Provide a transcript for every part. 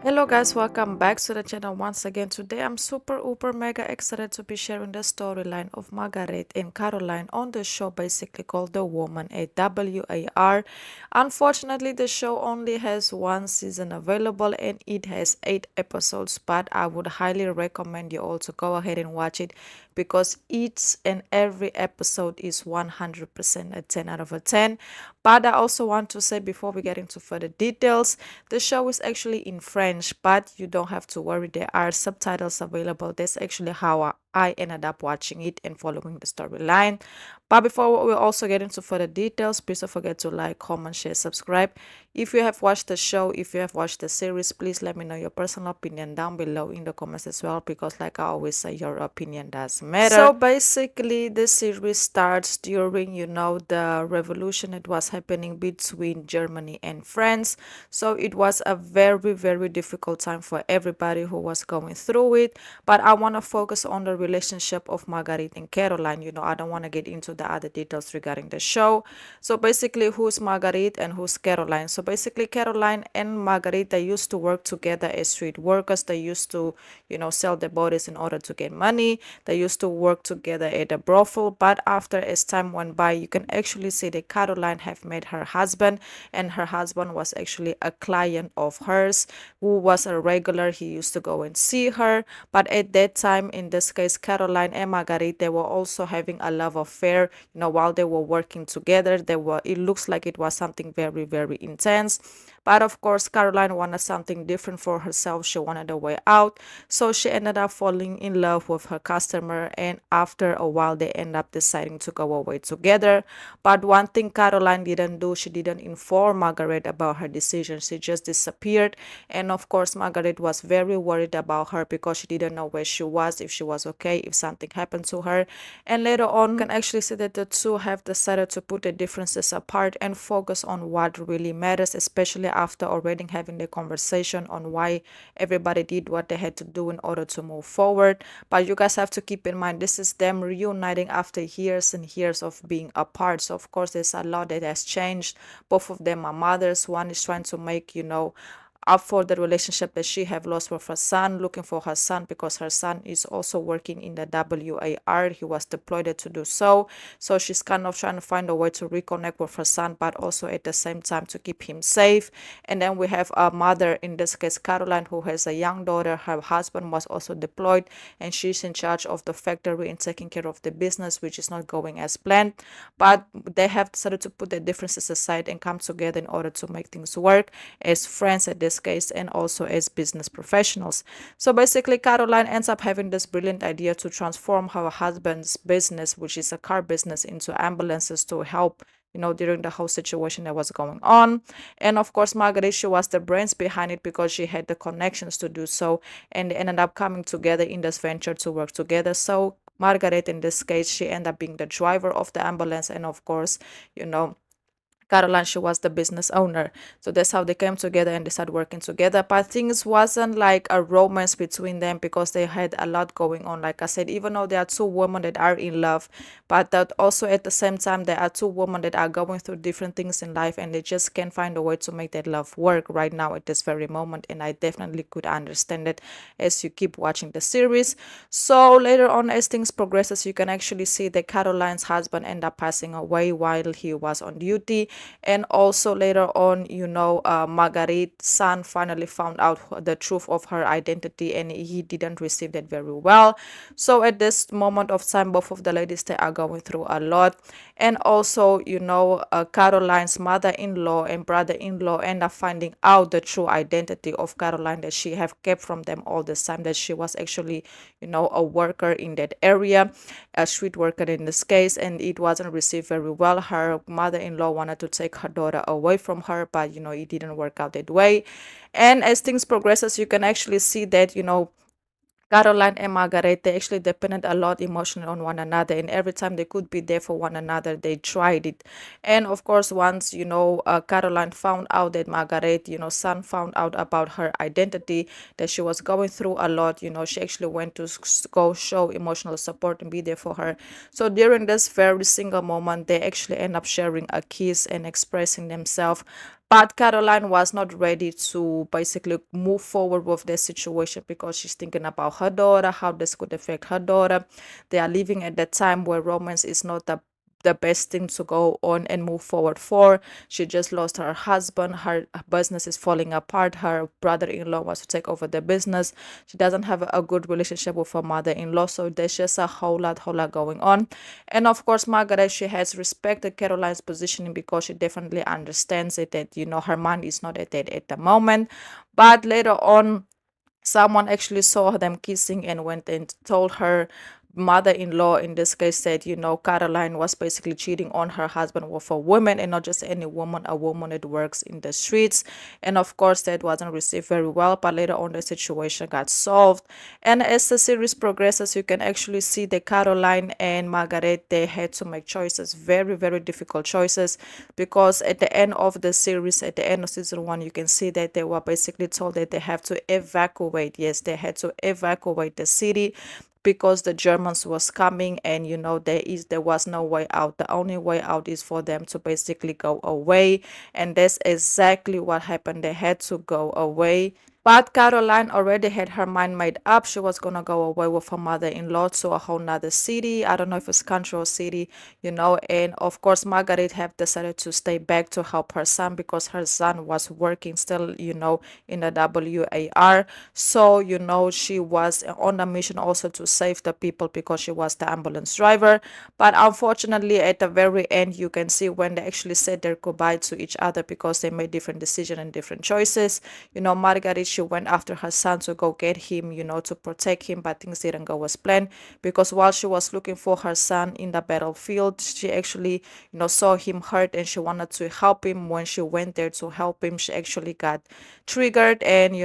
Hello guys, welcome back to the channel once again. Today I'm super uber mega excited to be sharing the storyline of Marguerite and Caroline on the show basically called The Woman, AWAR. Unfortunately, the show only has one season available and it has 8 episodes, but I would highly recommend you all to go ahead and watch it because each and every episode is 100% a 10 out of a 10. But I also want to say before we get into further details, the show is actually in French, but you don't have to worry. There are subtitles available. That's actually how I ended up watching it and following the storyline. But before we also get into further details, please don't forget to like, comment, share, subscribe. If you have watched the show, if you have watched the series, please let me know your personal opinion down below in the comments as well, because like I always say, your opinion does matter. So basically, the series starts during, the revolution that was happening between Germany and France. So it was a very, very difficult time for everybody who was going through it. But I want to focus on the relationship of Marguerite and Caroline. I don't want to get into the other details regarding the show. So basically, who's Marguerite and who's Caroline? So basically, Caroline and Marguerite, they used to work together as street workers. They used to, sell their bodies in order to get money. They used to work together at a brothel. But after as time went by, you can actually see that Caroline have met her husband, and her husband was actually a client of hers who was a regular. He used to go and see her. But at that time, in this case, Caroline and Marguerite, they were also having a love affair. While they were working together, it looks like it was something very, very intense. But of course, Caroline wanted something different for herself. She wanted a way out. So she ended up falling in love with her customer. And after a while, they end up deciding to go away together. But one thing Caroline didn't do, she didn't inform Margaret about her decision. She just disappeared. And of course, Margaret was very worried about her because she didn't know where she was, if she was okay, if something happened to her. And later on, you can actually see that the two have decided to put the differences apart and focus on what really matters, especially after already having the conversation on why everybody did what they had to do in order to move forward. But you guys have to keep in mind, this is them reuniting after years and years of being apart. So of course, there's a lot that has changed. Both of them are mothers. One is trying to make, up for the relationship that she have lost with her son, looking for her son because her son is also working in the WAR. He was deployed to do so. So she's kind of trying to find a way to reconnect with her son, but also at the same time to keep him safe. And then we have a mother, in this case, Caroline, who has a young daughter. Her husband was also deployed, and she's in charge of the factory and taking care of the business, which is not going as planned. But they have decided to put their differences aside and come together in order to make things work as friends at this case and also as business professionals. So basically, Caroline ends up having this brilliant idea to transform her husband's business, which is a car business, into ambulances to help during the whole situation that was going on. And of course, Marguerite, she was the brains behind it because she had the connections to do so, and they ended up coming together in this venture to work together. So Margaret, in this case, she ended up being the driver of the ambulance, and of course, Caroline, she was the business owner. So that's how they came together and they started working together. But things wasn't like a romance between them because they had a lot going on. Like I said, even though there are two women that are in love, but that also at the same time, there are two women that are going through different things in life and they just can't find a way to make that love work right now at this very moment. And I definitely could understand it as you keep watching the series. So later on, as things progresses, you can actually see that Caroline's husband ended up passing away while he was on duty. And also later on, Marguerite's son finally found out the truth of her identity, and he didn't receive that very well. So at this moment of time, both of the ladies, they are going through a lot. And also, Caroline's mother-in-law and brother-in-law end up finding out the true identity of Caroline that she have kept from them all this time, that she was actually, a worker in that area, a street worker in this case, and it wasn't received very well. Her mother-in-law wanted to take her daughter away from her, but it didn't work out that way. And as things progresses, you can actually see that Caroline and Margaret, they actually depended a lot emotionally on one another, and every time they could be there for one another, they tried it. And of course, once Caroline found out that Margaret, son found out about her identity, that she was going through a lot, she actually went to go show emotional support and be there for her. So during this very single moment, they actually end up sharing a kiss and expressing themselves But Caroline was not ready to basically move forward with the situation because she's thinking about her daughter, how this could affect her daughter. They are living at that time where romance is not the best thing to go on and move forward for. She just lost her husband. Her business is falling apart. Her brother-in-law wants to take over the business. She doesn't have a good relationship with her mother-in-law. So there's just a whole lot going on. And of course, Margaret, she has respected Caroline's positioning because she definitely understands it that, her mind is not at it at the moment. But later on, someone actually saw them kissing and went and told her mother-in-law, in this case, said, Caroline was basically cheating on her husband with a woman, and not just any woman, a woman that works in the streets. And of course that wasn't received very well, but later on the situation got solved. And as the series progresses, you can actually see that Caroline and Margaret, they had to make choices, very, very difficult choices, because at the end of the series, at the end of season 1, you can see that they were basically told that they have to evacuate. Yes, they had to evacuate the city because the Germans was coming, and there was no way out. The only way out is for them to basically go away, and that's exactly what happened. They had to go away. But Caroline already had her mind made up. She was gonna go away with her mother-in-law to a whole nother city. I don't know if it's country or city, and of course Margaret have decided to stay back to help her son because her son was working still, in the WAR. So, she was on a mission also to save the people because she was the ambulance driver. But unfortunately, at the very end, you can see when they actually said their goodbye to each other because they made different decisions and different choices. Margaret, she went after her son to go get him, to protect him, but things didn't go as planned because while she was looking for her son in the battlefield, she actually, saw him hurt and she wanted to help him. When she went there to help him, she actually got triggered and,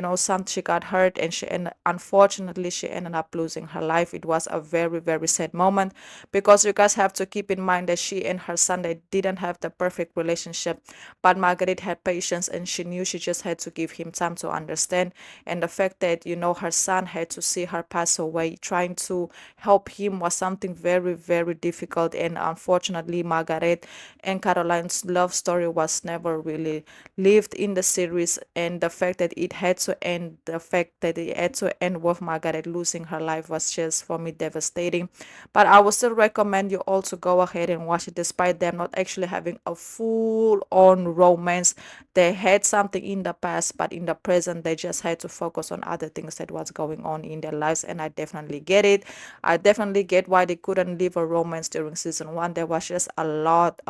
she got hurt, and unfortunately, she ended up losing her life. It was a very, very sad moment because you guys have to keep in mind that she and her son, they didn't have the perfect relationship, but Margaret had patience and she knew she just had to give him time to understand. And the fact that, her son had to see her pass away, trying to help him was something very, very difficult. And unfortunately, Margaret and Caroline's love story was never really lived in the series. And the fact that it had to end, the fact that it had to end with Margaret losing her life was just, for me, devastating. But I would still recommend you all to go ahead and watch it, despite them not actually having a full-on romance. They had something in the past, but in the present, they just had to focus on other things that was going on in their lives. And I definitely get it. I definitely get why they couldn't live a romance during season 1. There was just a lot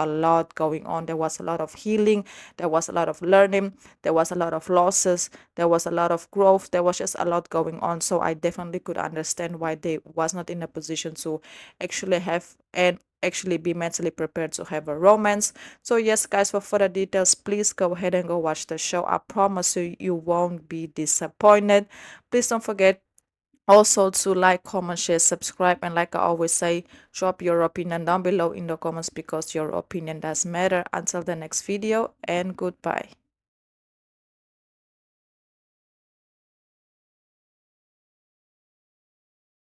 going on. There was a lot of healing. There was a lot of learning. There was a lot of losses. There was a lot of growth. There was just a lot going on. So I definitely could understand why they was not in a position to actually have and actually be mentally prepared to have a romance. So yes, guys, for further details, please go ahead and go watch the show. I promise you, you won't be disappointed. Please don't forget also to like, comment, share, subscribe, and like I always say, drop your opinion down below in the comments because your opinion does matter. Until the next video, and goodbye.